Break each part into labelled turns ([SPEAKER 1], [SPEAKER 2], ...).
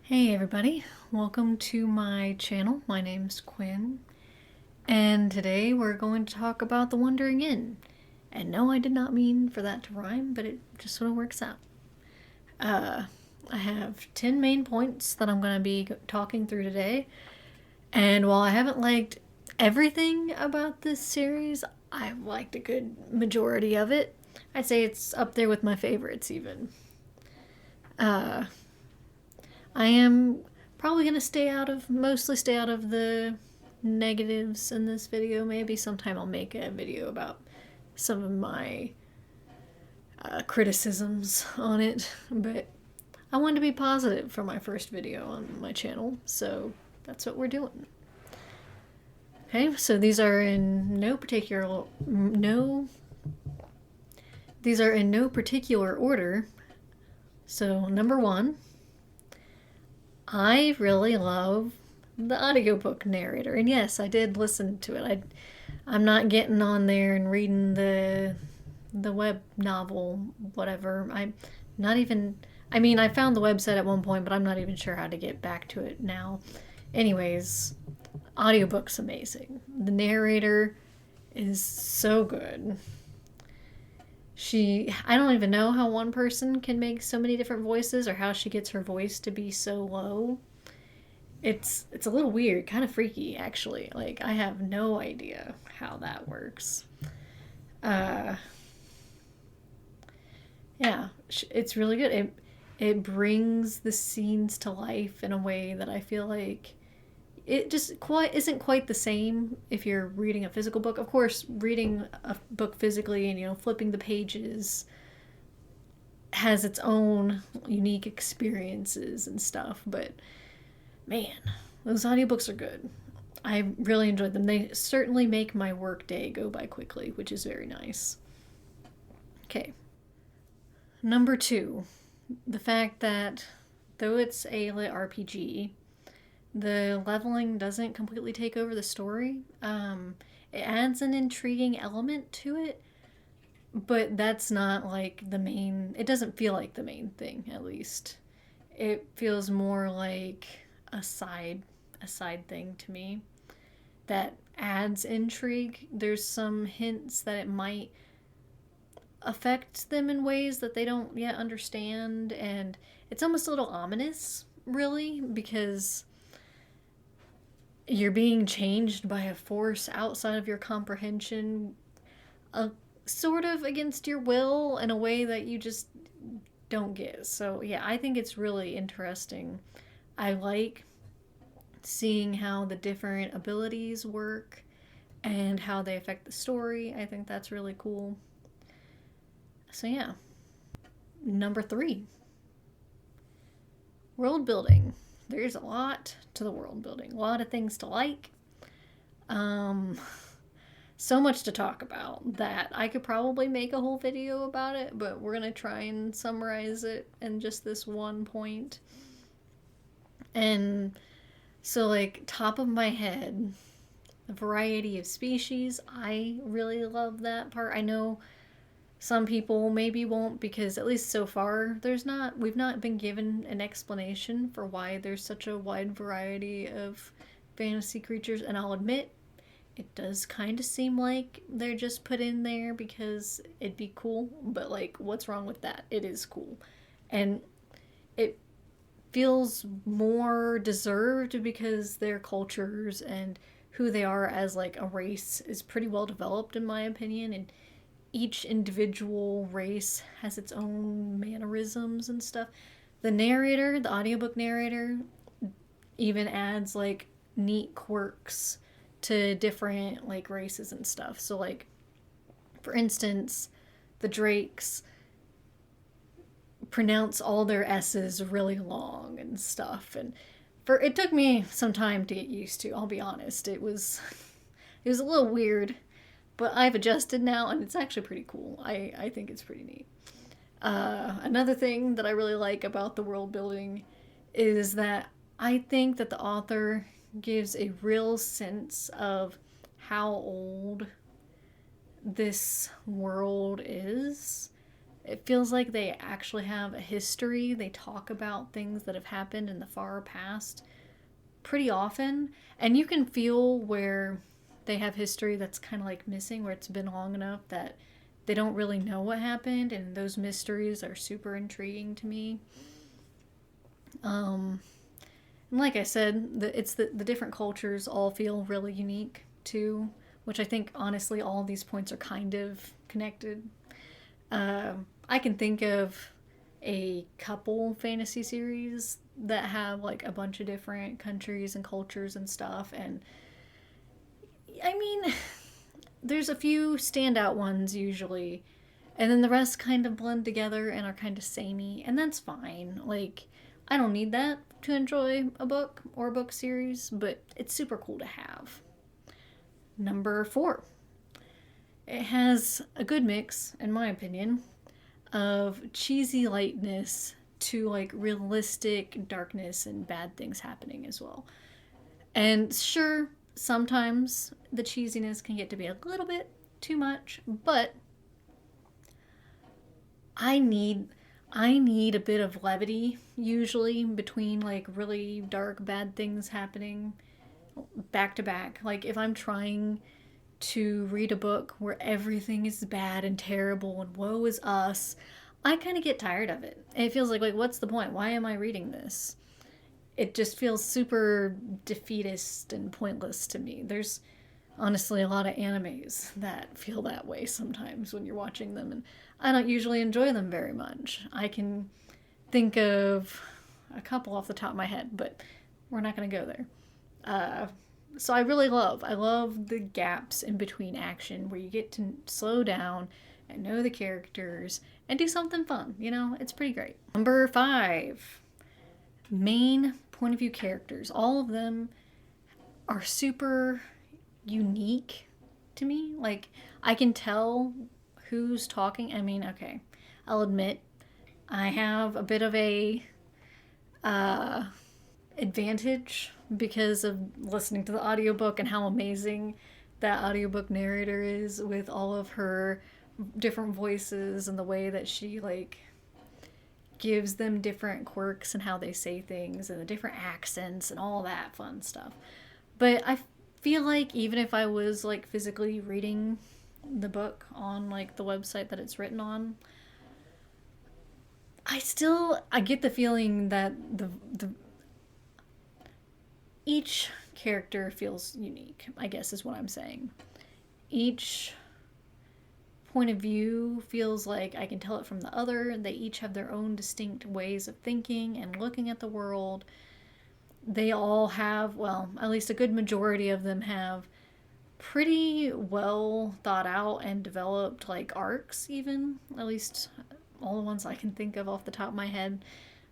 [SPEAKER 1] Hey everybody, welcome to my channel. My name's Quinn, and today we're going to talk about The Wandering Inn. And no, I did not mean for that to rhyme, but it just sort of works out. I have 10 main points that I'm going to be talking through today, and while I haven't liked everything about this series, I've liked a good majority of it. I'd say it's up there with my favorites even. I am probably going to mostly stay out of the negatives in this video. Maybe sometime I'll make a video about some of my criticisms on it, but I wanted to be positive for my first video on my channel, so that's what we're doing. Okay, so these are in no particular order. So number one, I really love the audiobook narrator. And yes, I did listen to it. I'm not getting on there and reading the web novel, whatever. I'm not even, I found the website at one point, but I'm not even sure how to get back to it now. Anyways, audiobook's amazing. The narrator is so good. I don't even know how one person can make so many different voices or how she gets her voice to be so low. It's a little weird, kind of freaky actually. Like, I have no idea how that works. Yeah, it's really good. It brings the scenes to life in a way that I feel like it just isn't quite the same if you're reading a physical book. Of course, reading a book physically and flipping the pages has its own unique experiences and stuff, but man, those audiobooks are good. I really enjoyed them. They certainly make my work day go by quickly, which is very nice. Okay. Number two, the fact that though it's a lit RPG, the leveling doesn't completely take over the story. It adds an intriguing element to it, but that's not like the main. It doesn't feel like the main thing, at least. It feels more like a side thing to me that adds intrigue. There's some hints that it might affect them in ways that they don't yet understand, and it's almost a little ominous, really, because you're being changed by a force outside of your comprehension, sort of against your will in a way that you just don't get. So yeah, I think it's really interesting. I like seeing how the different abilities work and how they affect the story. I think that's really cool. So yeah. Number three, world building. There's a lot to the world building, a lot of things to like. So much to talk about that I could probably make a whole video about it, but we're gonna try and summarize it in just this one point. And so, like, top of my head, the variety of species, I really love that part. I know some people maybe won't, because at least so far we've not been given an explanation for why there's such a wide variety of fantasy creatures, and I'll admit it does kind of seem like they're just put in there because it'd be cool, but like, what's wrong with that? It is cool. And it feels more deserved because their cultures and who they are as like a race is pretty well developed, in my opinion, and each individual race has its own mannerisms and stuff. The audiobook narrator, even adds like neat quirks to different like races and stuff. So like, for instance, the Drakes pronounce all their S's really long and stuff, and it took me some time to get used to, I'll be honest. It was a little weird, but I've adjusted now, and it's actually pretty cool. I think it's pretty neat. Another thing that I really like about the world building is that I think that the author gives a real sense of how old this world is. It feels like they actually have a history. They talk about things that have happened in the far past pretty often, and you can feel where they have history that's kind of like missing, where it's been long enough that they don't really know what happened, and those mysteries are super intriguing to me. Um, and like I said, the different cultures all feel really unique too, which I think honestly all of these points are kind of connected. I can think of a couple fantasy series that have like a bunch of different countries and cultures and stuff, and I mean, there's a few standout ones usually, and then the rest kind of blend together and are kind of samey, and that's fine. Like, I don't need that to enjoy a book or a book series, but it's super cool to have. Number 4. It has a good mix, in my opinion, of cheesy lightness to like realistic darkness and bad things happening as well. And sure, sometimes the cheesiness can get to be a little bit too much, but I need I need a bit of levity usually between like really dark bad things happening back to back. Like if I'm trying to read a book where everything is bad and terrible and woe is us, I kind of get tired of it. And it feels like what's the point? Why am I reading this? It just feels super defeatist and pointless to me. There's honestly a lot of animes that feel that way sometimes when you're watching them, and I don't usually enjoy them very much. I can think of a couple off the top of my head, but we're not going to go there. Uh, so I love the gaps in between action where you get to slow down and know the characters and do something fun. You know, it's pretty great. Number 5, main point of view characters. All of them are super unique to me. Like, I can tell who's talking. I mean, okay, I'll admit I have a bit of a uh, advantage because of listening to the audiobook and how amazing that audiobook narrator is with all of her different voices and the way that she like gives them different quirks and how they say things and the different accents and all that fun stuff. But I feel like even if I was like physically reading the book on like the website that it's written on, I get the feeling that the each character feels unique, I guess is what I'm saying. Each point of view feels like I can tell it from the other. They each have their own distinct ways of thinking and looking at the world. They all have, well, at least a good majority of them have pretty well thought out and developed like arcs, even at least all the ones I can think of off the top of my head.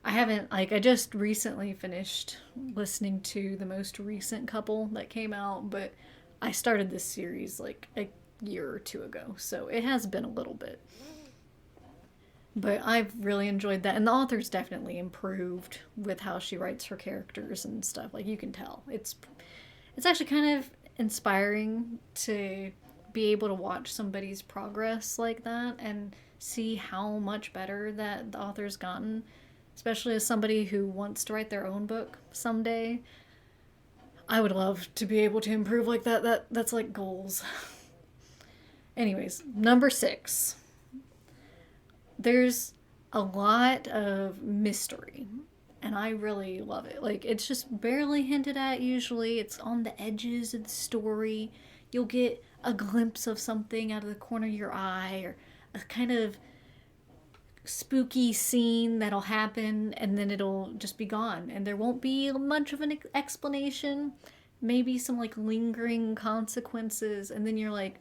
[SPEAKER 1] I haven't, like, I just recently finished listening to the most recent couple that came out, but I started this series like a year or two ago, so it has been a little bit. But I've really enjoyed that, and the author's definitely improved with how she writes her characters and stuff. Like, you can tell it's actually kind of inspiring to be able to watch somebody's progress like that and see how much better that the author's gotten, especially as somebody who wants to write their own book someday. I would love to be able to improve like that's like goals. Anyways, number 6. There's a lot of mystery, and I really love it. Like, it's just barely hinted at usually. It's on the edges of the story. You'll get a glimpse of something out of the corner of your eye, or a kind of spooky scene that'll happen, and then it'll just be gone. And there won't be much of an explanation. Maybe some, like, lingering consequences, and then you're like,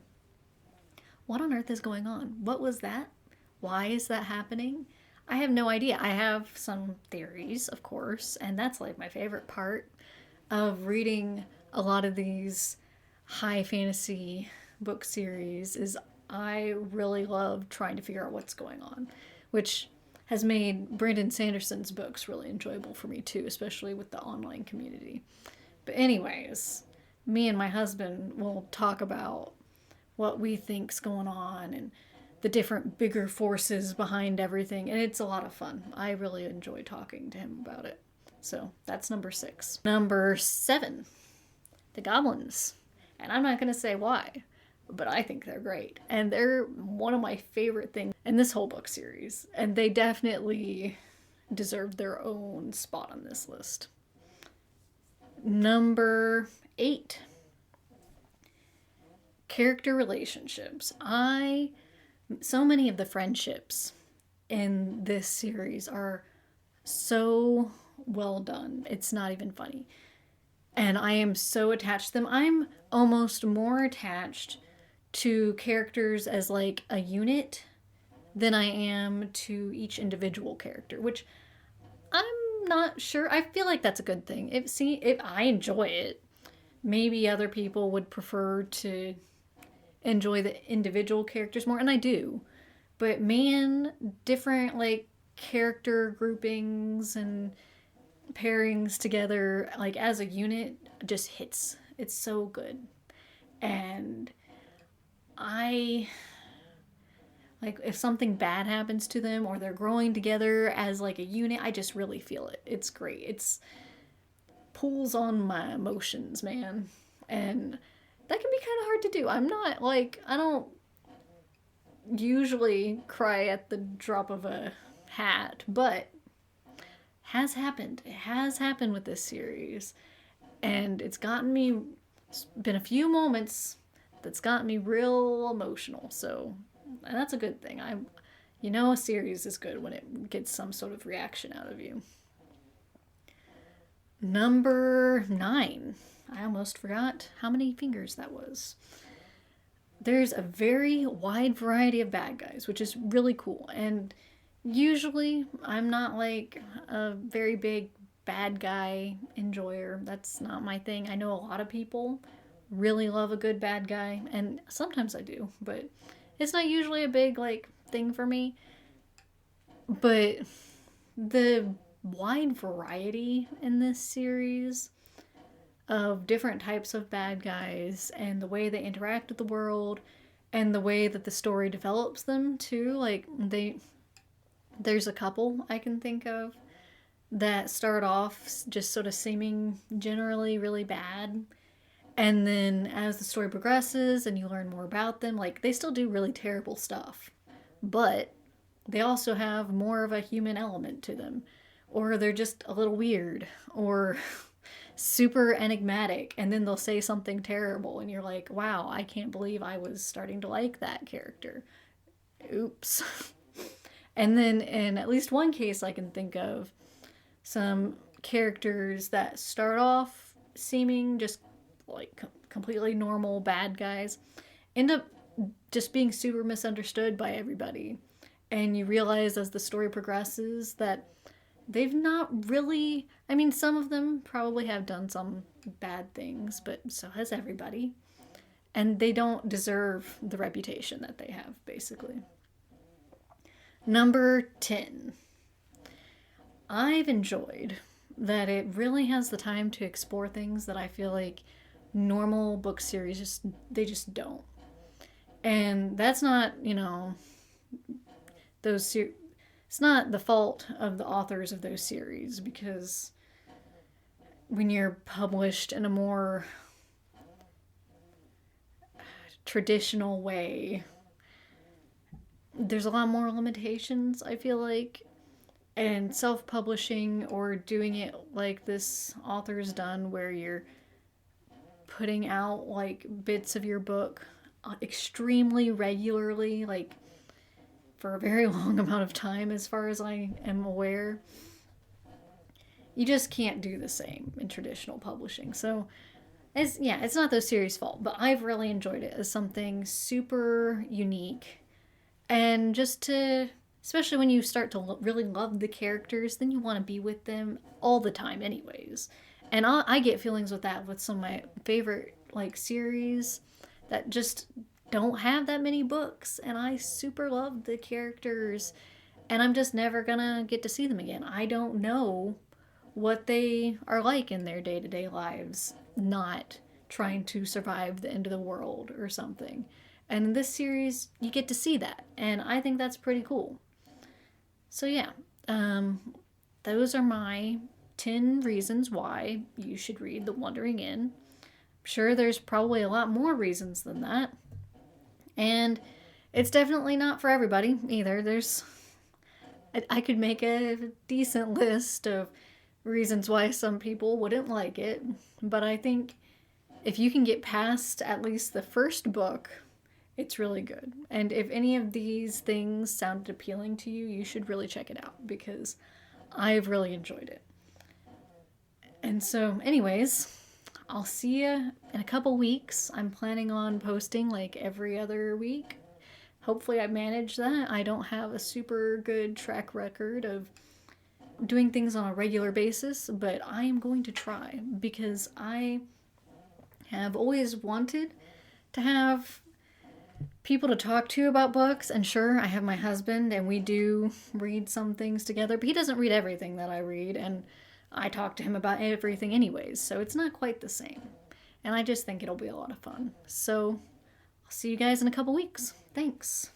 [SPEAKER 1] what on earth is going on? What was that? Why is that happening? I have no idea. I have some theories, of course, and that's like my favorite part of reading a lot of these high fantasy book series is I really love trying to figure out what's going on, which has made Brandon Sanderson's books really enjoyable for me too, especially with the online community. But anyways, me and my husband will talk about what we think's going on and the different bigger forces behind everything, and it's a lot of fun. I really enjoy talking to him about it. So that's number 6. Number 7, the goblins. And I'm not going to say why, but I think they're great. And they're one of my favorite things in this whole book series. And they definitely deserve their own spot on this list. Number 8, character relationships. So many of the friendships in this series are so well done. It's not even funny. And I am so attached to them. I'm almost more attached to characters as like a unit than I am to each individual character, which I'm not sure. I feel like that's a good thing. If I enjoy it, maybe other people would prefer to enjoy the individual characters more, and I do. But man, different like character groupings and pairings together, like as a unit, just hits. It's so good. And I like if something bad happens to them or they're growing together as like a unit, I just really feel it. It's great. It's pulls on my emotions, man. And that can be kind of hard to do. I don't usually cry at the drop of a hat, but has happened. It has happened with this series. And it's been a few moments that's gotten me real emotional. So, and that's a good thing. A series is good when it gets some sort of reaction out of you. Number 9. I almost forgot how many fingers that was. There's a very wide variety of bad guys, which is really cool. And usually I'm not like a very big bad guy enjoyer. That's not my thing. I know a lot of people really love a good bad guy, and sometimes I do, but it's not usually a big like thing for me. But the wide variety in this series of different types of bad guys and the way they interact with the world and the way that the story develops them too, like there's a couple I can think of that start off just sort of seeming generally really bad, and then as the story progresses and you learn more about them, like they still do really terrible stuff, but they also have more of a human element to them, or they're just a little weird or super enigmatic, and then they'll say something terrible and you're like, wow, I can't believe I was starting to like that character. Oops. And then in at least one case I can think of, some characters that start off seeming just like completely normal bad guys end up just being super misunderstood by everybody. And you realize as the story progresses that they've not really, some of them probably have done some bad things, but so has everybody. And they don't deserve the reputation that they have, basically. Number 10. I've enjoyed that it really has the time to explore things that I feel like normal book series just don't. And that's not, it's not the fault of the authors of those series, because when you're published in a more traditional way, there's a lot more limitations, I feel like. And self-publishing or doing it like this author's done, where you're putting out like bits of your book extremely regularly, like for a very long amount of time as far as I am aware, you just can't do the same in traditional publishing. So it's not those series' fault, but I've really enjoyed it as something super unique. And especially when you start to really love the characters, then you want to be with them all the time anyways. And I get feelings with that with some of my favorite like series that just don't have that many books, and I super love the characters, and I'm just never gonna get to see them again. I don't know what they are like in their day-to-day lives, not trying to survive the end of the world or something. And in this series, you get to see that. And I think that's pretty cool. So, yeah, um, those are my 10 reasons why you should read The Wandering Inn. I'm sure there's probably a lot more reasons than that. And it's definitely not for everybody either. I could make a decent list of reasons why some people wouldn't like it, but I think if you can get past at least the first book, it's really good. And if any of these things sounded appealing to you, you should really check it out because I've really enjoyed it. And so, anyways, I'll see you in a couple weeks. I'm planning on posting like every other week. Hopefully, I manage that. I don't have a super good track record of doing things on a regular basis, but I am going to try because I have always wanted to have people to talk to about books. And sure, I have my husband and we do read some things together, but he doesn't read everything that I read, and I talk to him about everything anyways, so it's not quite the same. And I just think it'll be a lot of fun. So I'll see you guys in a couple weeks. Thanks.